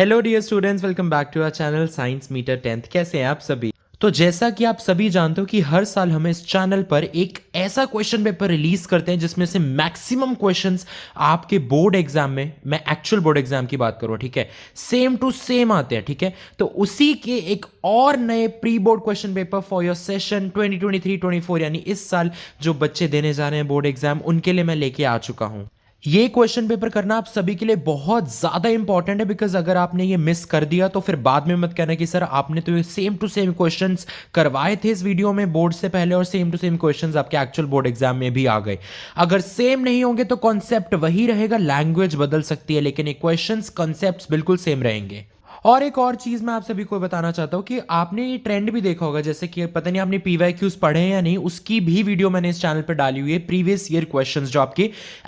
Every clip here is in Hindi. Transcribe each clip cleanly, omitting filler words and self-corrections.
Hello dear students, welcome back to our channel science meter 10th। कैसे हैं आप सभी? तो जैसा कि आप सभी जानते हो कि हर साल हम इस चैनल पर एक ऐसा क्वेश्चन पेपर रिलीज करते हैं जिसमें से मैक्सिमम क्वेश्चंस आपके बोर्ड एग्जाम में, मैं एक्चुअल बोर्ड एग्जाम की बात करूं, ठीक है, सेम टू सेम आते हैं। ठीक है, तो उसी के एक और नए pre board question paper for your session 2023-24 यानी इस साल जो बच्चे देने जा रहे हैं बोर्ड एग्जाम, उनके लिए मैं लेके आ चुका हूं। ये क्वेश्चन पेपर करना आप सभी के लिए बहुत ज्यादा इंपॉर्टेंट है, बिकॉज अगर आपने ये मिस कर दिया तो फिर बाद में मत कहना कि सर आपने तो ये सेम टू सेम क्वेश्चंस करवाए थे इस वीडियो में बोर्ड से पहले और सेम टू सेम क्वेश्चंस आपके एक्चुअल बोर्ड एग्जाम में भी आ गए। अगर सेम नहीं होंगे तो कॉन्सेप्ट वही रहेगा, लैंग्वेज बदल सकती है, लेकिन ये क्वेश्चंस कॉन्सेप्ट्स बिल्कुल सेम रहेंगे। और एक और चीज मैं आप सभी को बताना चाहता हूं कि आपने ये ट्रेंड भी देखा होगा, जैसे कि पता नहीं आपने पीवाईक्यूज पढ़े हैं या नहीं, उसकी भी वीडियो मैंने इस चैनल पर डाली हुई है, प्रीवियस ईयर क्वेश्चंस जो आपके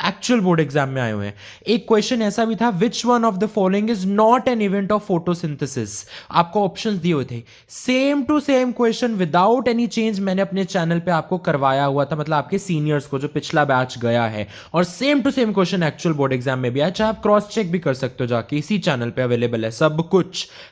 एक्चुअल बोर्ड एग्जाम में आए हुए हैं। एक क्वेश्चन ऐसा भी था, which one of the following is not an event of photosynthesis. आपको ऑप्शंस दिए हुए थे, same to same question without any change मैंने अपने चैनल पे आपको करवाया हुआ था, मतलब आपके सीनियर्स को जो पिछला बैच गया है, और same to same question actual board exam में भी आया। चाहे आप क्रॉस चेक भी कर सकते हो जाके, इसी चैनल पे अवेलेबल है सब कुछ।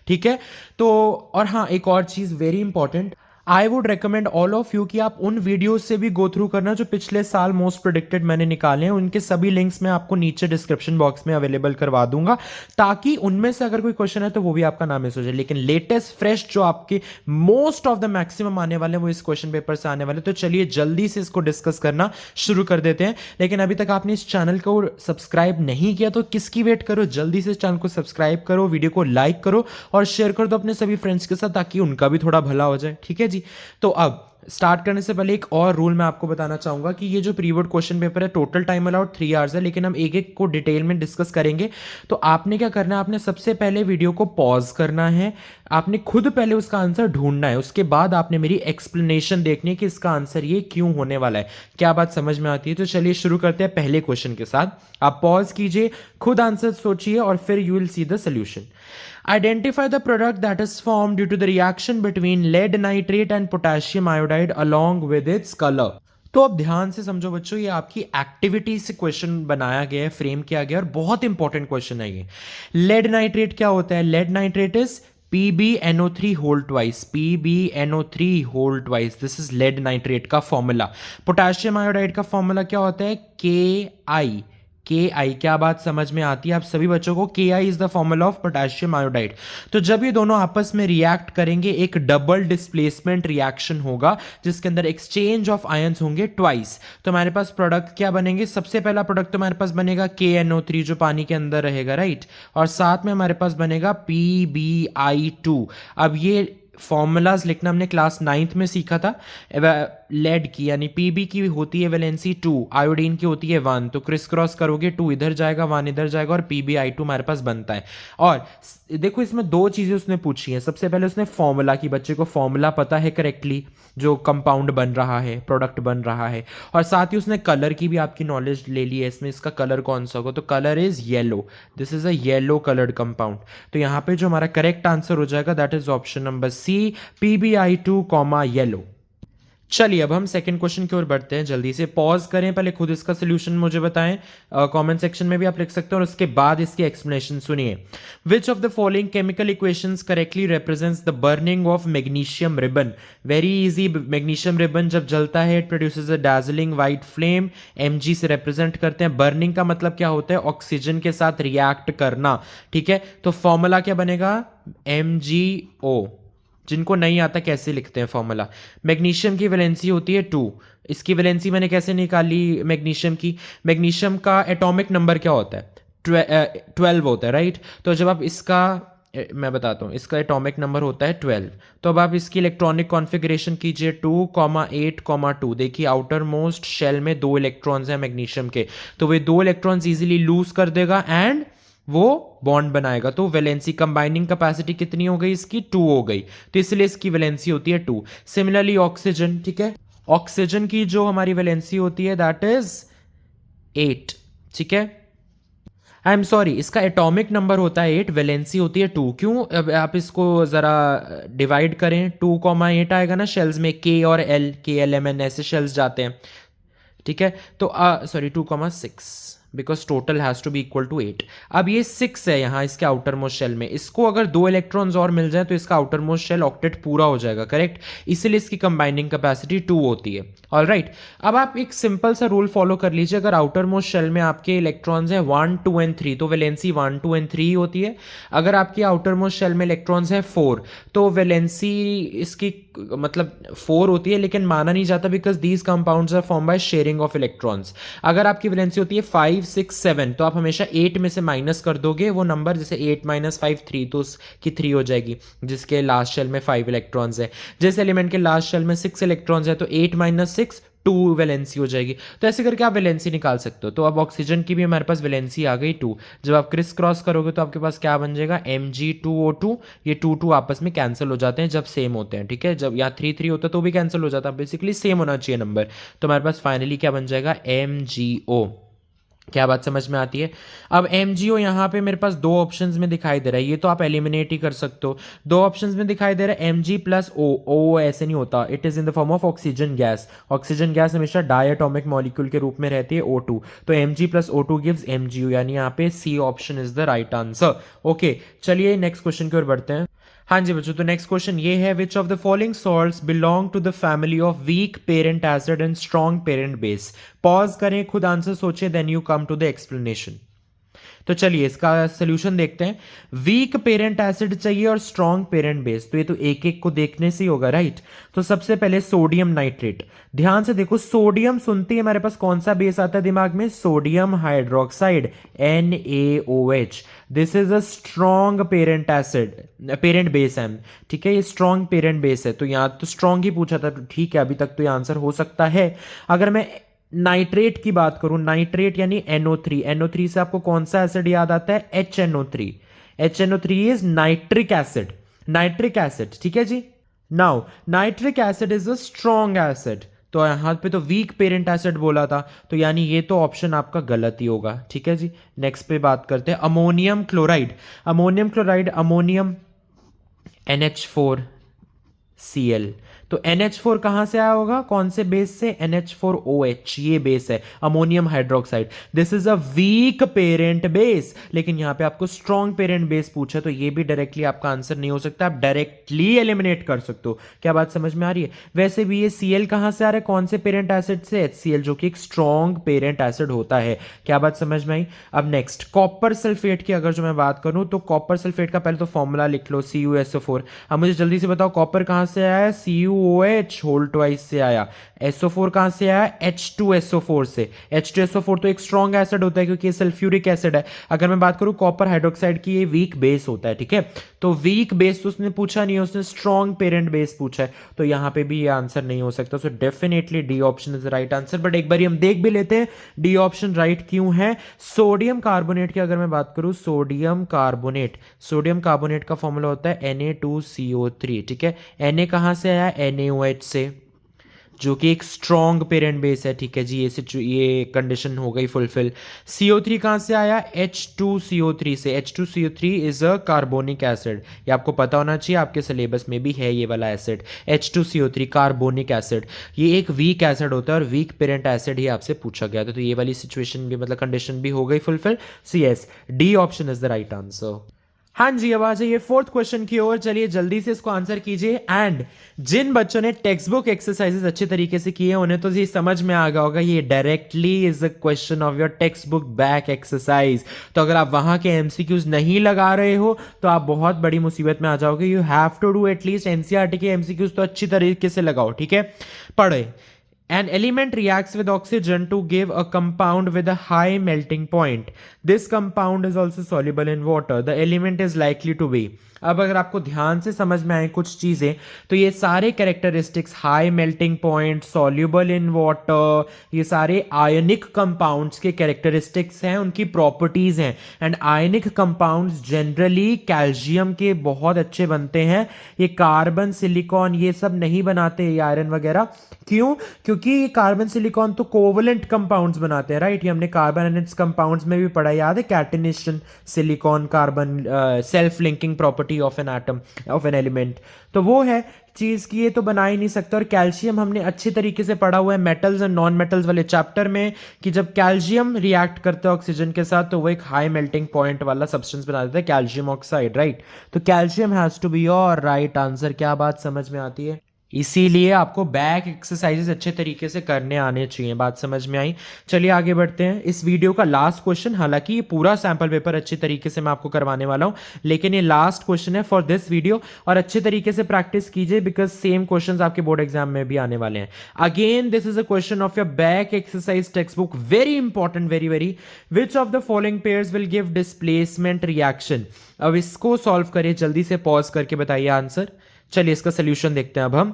ठीक है, तो और हाँ, एक और चीज very important, I would recommend all of you कि आप उन वीडियोस से भी गो थ्रू करना जो पिछले साल मोस्ट प्रेडिक्टेड मैंने निकाले हैं। उनके सभी लिंक्स मैं आपको नीचे डिस्क्रिप्शन बॉक्स में अवेलेबल करवा दूंगा, ताकि उनमें से अगर कोई क्वेश्चन है तो वो भी आपका नाम मिस हो जाए। लेकिन लेटेस्ट फ्रेश जो आपके मोस्ट ऑफ द मैक्सिमम आने वाले हैं वो इस क्वेश्चन पेपर से आने वाले। तो चलिए जल्दी से इसको डिस्कस करना शुरू कर देते हैं। लेकिन अभी तक आपने इस चैनल को सब्सक्राइब नहीं किया तो किसकी वेट करो, जल्दी से इस चैनल को सब्सक्राइब करो, वीडियो को लाइक करो और शेयर कर दो अपने सभी फ्रेंड्स के साथ, ताकि उनका भी थोड़ा भला हो जाए। ठीक है जी, तो अब स्टार्ट करने से पहले एक और रूल मैं आपको बताना चाहूंगा कि ये जो प्री बोर्ड क्वेश्चन पेपर है, टोटल टाइम अलाउड 3 आवर्स है, लेकिन हम एक एक को डिटेल में डिस्कस करेंगे। तो आपने क्या करना है, आपने सबसे पहले वीडियो को पॉज करना है, आपने खुद पहले उसका आंसर ढूंढना है, उसके बाद आपने मेरी एक्सप्लेनेशन देखनी है कि इसका आंसर ये क्यों होने वाला है। क्या बात समझ में आती है? तो चलिए शुरू करते हैं पहले क्वेश्चन के साथ। आप पॉज कीजिए, खुद आंसर सोचिए और फिर you will see the solution. Identify the product that is formed due to the reaction between lead nitrate and potassium iodide along with its color। तो अब ध्यान से समझो बच्चों, ये आपकी एक्टिविटी से क्वेश्चन बनाया गया है, फ्रेम किया गया है और बहुत इंपॉर्टेंट क्वेश्चन है ये। लेड नाइट्रेट क्या होता है? Lead nitrate is PbNO3 whole twice, PbNO3 whole twice, this is lead nitrate का फॉर्मूला। पोटेशियम आयोडाइड का फॉर्मूला क्या होता है? KI। क्या बात समझ में आती है आप सभी बच्चों को? KI is the formula of potassium iodide. तो जब ये दोनों आपस में रिएक्ट करेंगे, एक डबल डिस्प्लेसमेंट रिएक्शन होगा जिसके अंदर एक्सचेंज ऑफ आयंस होंगे ट्वाइस। तो हमारे पास प्रोडक्ट क्या बनेंगे? सबसे पहला प्रोडक्ट तो हमारे पास बनेगा KNO3 जो पानी के अंदर रहेगा, राइट, और साथ में हमारे पास बनेगा PbI2। अब ये फॉर्मूलाज लिखना हमने क्लास 9th में सीखा था। लेड की यानी Pb की होती है वैलेंसी 2, आयोडीन की होती है 1, तो क्रिस क्रॉस करोगे 2 इधर जाएगा 1 इधर जाएगा और PbI2 हमारे पास बनता है। और देखो इसमें दो चीजें उसने पूछी हैं। सबसे पहले उसने फॉर्मूला की, बच्चे को फॉर्मूला पता है करेक्टली जो कंपाउंड बन रहा है, प्रोडक्ट बन रहा है, और साथ ही उसने कलर की भी आपकी नॉलेज ले ली है। इसमें इसका कलर कौन सा होगा? तो colour is yellow, this is a yellow coloured compound. तो यहाँ पे जो हमारा करेक्ट आंसर हो जाएगा that is option number C, PbI2 yellow. चलिए अब हम सेकंड क्वेश्चन की ओर बढ़ते हैं। जल्दी से पॉज करें, पहले खुद इसका सोल्यूशन मुझे बताएं, कमेंट सेक्शन में भी आप लिख सकते हैं और उसके बाद इसकी एक्सप्लेनेशन सुनिए। विच of the following chemical equations correctly represents the burning of magnesium ribbon? Very easy, magnesium ribbon जब जलता है it produces a Darjeeling white flame, Mg से रिप्रेजेंट करते हैं। बर्निंग का मतलब क्या होता है? ऑक्सीजन के साथ रिएक्ट करना। ठीक है, तो फॉर्मूला क्या बनेगा? MgO। जिनको नहीं आता कैसे लिखते हैं फॉर्मूला? मैग्नीशियम की वैलेंसी होती है 2, इसकी वैलेंसी मैंने कैसे निकाली मैग्नीशियम की? मैग्नीशियम का एटॉमिक नंबर क्या होता है? 12 होता है, राइट। तो जब आप इसका मैं बताता हूँ, इसका एटॉमिक नंबर होता है 12। तो अब आप इसकी इलेक्ट्रॉनिक कॉन्फ़िगरेशन कीजिए 2,8,2। देखिए आउटर मोस्ट शेल में 2 इलेक्ट्रॉन्स हैं मैग्नीशियम के, तो वे 2 इलेक्ट्रॉन्स इजीली लूज कर देगा एंड वो बॉन्ड बनाएगा। तो वैलेंसी कंबाइनिंग कैपेसिटी कितनी हो गई इसकी? 2 हो गई, तो इसलिए इसकी वैलेंसी होती है 2। सिमिलरली ऑक्सीजन, ठीक है, ऑक्सीजन की जो हमारी वैलेंसी होती है दैट इज 8। ठीक है, आई एम सॉरी, इसका एटॉमिक नंबर होता है 8, वैलेंसी होती है 2। क्यों? अब आप इसको जरा डिवाइड करें, 2,8 आएगा ना शेल्स में, K और L, KLMN ऐसे शेल्स जाते हैं। ठीक है, तो sorry 2,6 because total has to be equal to 8। अब ये 6 है यहाँ इसके आउटर मोस्ट शेल में, इसको अगर 2 इलेक्ट्रॉन्स और मिल जाए तो इसका आउटर मोस्ट शेल ऑक्टेट पूरा हो जाएगा, करेक्ट। इसीलिए इसकी कंबाइनिंग कैपेसिटी 2 होती है। ऑलराइट, अब आप एक सिंपल सा रूल फॉलो कर लीजिए, अगर आउटर मोस्ट शेल में आपके इलेक्ट्रॉन्स हैं 1 2 एंड 3 तो वैलेंसी 1 2 एंड 3 होती है। अगर आपकी आउटर मोस्ट शेल में इलेक्ट्रॉन्स हैं 4 तो वैलेंसी इसकी मतलब 4 होती है, लेकिन माना नहीं जाता because these compounds are form by sharing of electrons. अगर आपकी वैलेंसी होती है 5 6 7 तो आप हमेशा 8 में से माइनस कर दोगे वो नंबर, जैसे 8 - 5 3 तो उसकी 3 हो जाएगी जिसके लास्ट शेल में 5 इलेक्ट्रॉन्स है। जिस एलिमेंट के लास्ट शेल में 6 इलेक्ट्रॉन्स है तो 8 - 6 2 वैलेंसी हो जाएगी। तो ऐसे करके आप वैलेंसी निकाल सकते हो। तो अब ऑक्सीजन की भी हमारे पास वैलेंसी आ गई 2। जब आप क्रिस क्रॉस करोगे तो आपके पास क्या बन जाएगा Mg2O2। ये 2 2 आपस में कैंसिल हो जाते हैं जब सेम होते हैं, ठीक है। जब यहाँ 3 3 होता है तो भी कैंसिल हो जाता है, बेसिकली सेम होना चाहिए नंबर। तो हमारे पास फाइनली क्या बन जाएगा MgO। क्या बात समझ में आती है। अब MgO यहाँ पे मेरे पास 2 ऑप्शंस में दिखाई दे रहा है, ये तो आप एलिमिनेट ही कर सकते हो। 2 ऑप्शंस में दिखाई दे रहा है Mg+O ऐसे नहीं होता, it is in the form of oxygen gas. Oxygen gas हमेशा डायटोमिक मॉलिक्यूल के रूप में रहती है O2, तो Mg+O2 गिव्स MgO, यानी यहाँ पे C option is the right answer. Okay, चलिए नेक्स्ट क्वेश्चन की ओर बढ़ते हैं। हाँ जी बच्चों, तो नेक्स्ट क्वेश्चन ये है, which of the following salts belong to the family of weak parent acid and strong parent base. Pause करें, खुद आंसर सोचें, then you come to the explanation. तो चलिए इसका सोल्यूशन देखते हैं। वीक पेरेंट एसिड चाहिए और स्ट्रॉन्ग पेरेंट बेस, तो ये तो एक एक को देखने से ही होगा, राइट। तो सबसे पहले सोडियम नाइट्रेट, ध्यान से देखो, सोडियम सुनते ही हमारे पास कौन सा बेस आता है दिमाग में, sodium hydroxide NaOH। This is a strong parent acid, parent base है, ठीक है, ये स्ट्रॉन्ग पेरेंट बेस है। तो यहाँ तो स्ट्रॉन्ग ही पूछा था, तो ठीक है, अभी तक तो ये आंसर हो सकता है। अगर मैं नाइट्रेट की बात करूं, नाइट्रेट यानी NO3, NO3 से आपको कौन सा एसिड याद आता है, HNO3। HNO3 is nitric acid, nitric acid, ठीक है जी। Now nitric acid is a strong acid, तो यहां पे तो वीक पेरेंट एसिड बोला था, तो यानी ये तो ऑप्शन आपका गलत ही होगा, ठीक है जी। नेक्स्ट पे बात करते हैं ammonium chloride. Ammonium chloride, ammonium NH4Cl, तो NH4 कहां से आया होगा, कौन से बेस से, NH4OH, ये बेस है ammonium hydroxide. This is a weak parent base, लेकिन यहां पे आपको स्ट्रॉन्ग पेरेंट बेस पूछा, तो ये भी डायरेक्टली आपका आंसर नहीं हो सकता, आप डायरेक्टली एलिमिनेट कर सकते हो। क्या बात समझ में आ रही है। वैसे भी ये Cl कहां से आ रहा है, कौन से पेरेंट एसिड से, HCl, जो कि एक स्ट्रॉन्ग पेरेंट एसिड होता है। क्या बात समझ में आई। अब नेक्स्ट कॉपर सल्फेट की अगर जो मैं बात करूं, तो कॉपर सल्फेट का पहले तो फॉर्मूला लिख लो, CuSO4। अब मुझे जल्दी से बताओ कॉपर कहां से आया है, CuOH होल ट्वाइस से आया। SO4 कहां से आया, H2SO4 से। H2SO4 तो एक स्ट्रॉन्ग एसिड होता है क्योंकि ये सल्फ्यूरिक एसिड है। अगर मैं बात करूं कॉपर हाइड्रोक्साइड की, ये वीक बेस होता है, ठीक है। तो वीक बेस तो उसने पूछा नहीं है, उसने स्ट्रॉन्ग पेरेंट बेस पूछा है, तो यहां पे भी ये आंसर नहीं हो सकता। So definitely D option is the right answer. But एक बार हम देख भी लेते हैं डी ऑप्शन राइट क्यों है। सोडियम कार्बोनेट की अगर मैं बात करूं, सोडियम कार्बोनेट, सोडियम कार्बोनेट का फॉर्मूला होता है Na2CO3, ठीक है। Na कहां से आया, NaOH से, जो कि एक स्ट्रॉन्ग पेरेंट बेस है, ठीक है जी। ये कंडीशन हो गई फुलफिल। CO3 कहां से आया, H2CO3 से। H2CO3 is a carbonic acid, ये आपको पता होना चाहिए, आपके सिलेबस में भी है ये वाला एसिड, H2CO3 कार्बोनिक एसिड। ये एक वीक एसिड होता है और वीक पेरेंट एसिड ही आपसे पूछा गया था, तो ये वाली सिचुएशन भी मतलब कंडीशन भी हो गई fulfil. C yes, D option is the right answer. हाँ जी, अब आ जाइए फोर्थ क्वेश्चन की ओर, चलिए जल्दी से इसको आंसर कीजिए। एंड जिन बच्चों ने टेक्स्ट बुक एक्सरसाइजेस अच्छे तरीके से किए उन्हें तो ये समझ में आ गया होगा, ये directly is a question of your text book back exercise. तो अगर आप वहां के एमसीक्यूज नहीं लगा रहे हो तो आप बहुत बड़ी मुसीबत में आ जाओगे। You have to do at least NCERT के एमसीक्यूज तो अच्छी तरीके से लगाओ, ठीक है। पढ़े, an element reacts with oxygen to give a compound with a high melting point. This compound is also soluble in water. The element is likely to be. अब अगर आपको ध्यान से समझ में आए कुछ चीजें, तो ये सारे characteristics, high melting point, soluble in water, ये सारे आयनिक कंपाउंड्स के कैरेक्टरिस्टिक्स हैं, उनकी प्रॉपर्टीज हैं। And ionic compounds generally calcium के बहुत अच्छे बनते हैं, ये कार्बन सिलिकॉन ये सब नहीं बनाते, ये आयरन वगैरह। क्यों, क्योंकि ये कार्बन सिलिकॉन तो कोवलेंट कंपाउंड्स बनाते हैं, राइट। ये हमने कार्बन एंड इट्स कंपाउंड्स में भी पढ़ा, याद है, catenation, silicon carbon, self linking property of an atom, of an element. तो वो है चीज़ की ये तो बना ही नहीं सकता। और कैल्शियम हमने अच्छे तरीके से पढ़ा हुआ है मेटल्स एंड नॉन मेटल्स वाले चैप्टर में कि जब कैल्शियम रिएक्ट करता है ऑक्सीजन के साथ तो वो एक हाई मेल्टिंग पॉइंट वाला सब्सटेंस बना देता है, कैल्शियम ऑक्साइड, राइट। तो calcium has to be your right answer. क्या बात समझ में आती है? इसीलिए आपको बैक एक्सरसाइजेस अच्छे तरीके से करने आने चाहिए। बात समझ में आई? चलिए आगे बढ़ते हैं। इस वीडियो का लास्ट क्वेश्चन, हालांकि ये पूरा सैंपल पेपर अच्छे तरीके से मैं आपको करवाने वाला हूं, लेकिन ये लास्ट क्वेश्चन है फॉर दिस वीडियो। और अच्छे तरीके से प्रैक्टिस कीजिए बिकॉज सेम क्वेश्चन आपके बोर्ड एग्जाम में भी आने वाले हैं। Again this is a question of your back exercise text book, very important, very very. Which of the following pairs will give displacement reaction? अब इसको सॉल्व करिए, जल्दी से पॉज करके बताइए आंसर। चलिए इसका सोल्यूशन देखते हैं अब हम।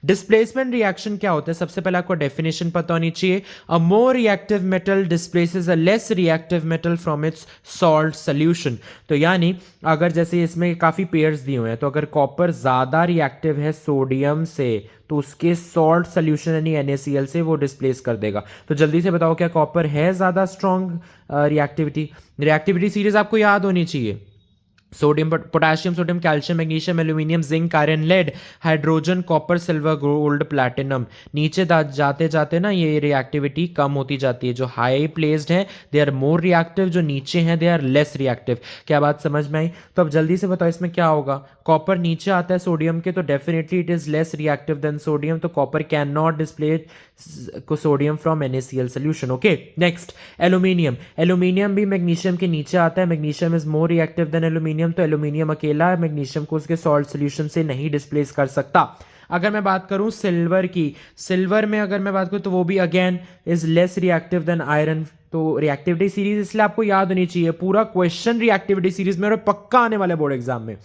डिस्प्लेसमेंट रिएक्शन क्या होता है? सबसे पहले आपको डेफिनेशन पता होनी चाहिए। A more reactive metal displaces a less reactive metal from its salt solution. तो यानी अगर जैसे इसमें काफी पेयर्स दिए हुए हैं, तो अगर कॉपर ज्यादा रिएक्टिव है सोडियम से तो उसके सॉल्ट सोल्यूशन यानी NaCl से वो डिस्प्लेस कर देगा। तो जल्दी से बताओ क्या कॉपर है ज्यादा स्ट्रॉन्ग रिएक्टिविटी सीरीज आपको याद होनी चाहिए। Sodium, potassium, sodium, calcium, magnesium, aluminium, zinc, iron, lead, hydrogen, copper, silver, gold, platinum. नीचे जाते जाते ना ये रिएक्टिविटी कम होती जाती है। जो हाई प्लेस्ड है दे आर मोर रिएक्टिव, जो नीचे हैं दे आर लेस रिएक्टिव। क्या बात समझ में आई? तो अब जल्दी से बताओ इसमें क्या होगा। कॉपर नीचे आता है सोडियम के, तो definitely it is less reactive than sodium, तो copper can not displace sodium from NaCl solution. Okay, next aluminium. Aluminium भी मैग्नीशियम के नीचे आता है, magnesium is more reactive than aluminium, तो एल्यूमिनियम अकेला मैग्नीशियम को उसके सॉल्ट सोल्यूशन से नहीं डिस्प्लेस कर सकता। अगर मैं बात करूं सिल्वर की, सिल्वर में अगर मैं बात करूं तो वो भी again is less reactive then iron. तो रिएक्टिविटी सीरीज इसलिए आपको याद होनी चाहिए, पूरा क्वेश्चन रिएक्टिविटी सीरीज में और पक्का आने वाले बोर्ड एग्जाम में।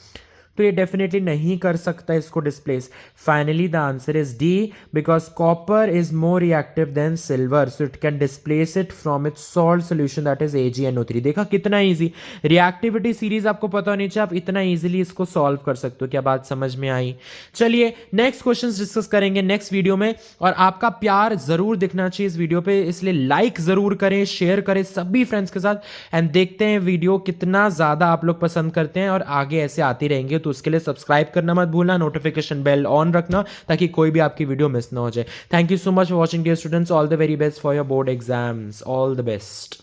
तो ये डेफिनेटली नहीं कर सकता इसको displace. Finally the answer is D, because copper is more reactive then silver, so it can displace it from its salt solution that is AgNO3। देखा कितना इजी, रिएक्टिविटी सीरीज आपको पता होनी चाहिए, आप इतना इजीली इसको सॉल्व कर सकते हो। क्या बात समझ में आई? चलिए नेक्स्ट क्वेश्चन डिस्कस करेंगे नेक्स्ट वीडियो में, और आपका प्यार जरूर दिखना चाहिए इस वीडियो पे, इसलिए लाइक जरूर करें, शेयर करें सभी फ्रेंड्स के साथ, एंड देखते हैं वीडियो कितना ज्यादा आप लोग पसंद करते हैं, और आगे ऐसे आती रहेंगे। तो उसके लिए सब्सक्राइब करना मत भूलना, नोटिफिकेशन बेल ऑन रखना ताकि कोई भी आपकी वीडियो मिस ना हो जाए। Thank you so much for watching dear students, all the very best for your board exams, all the best.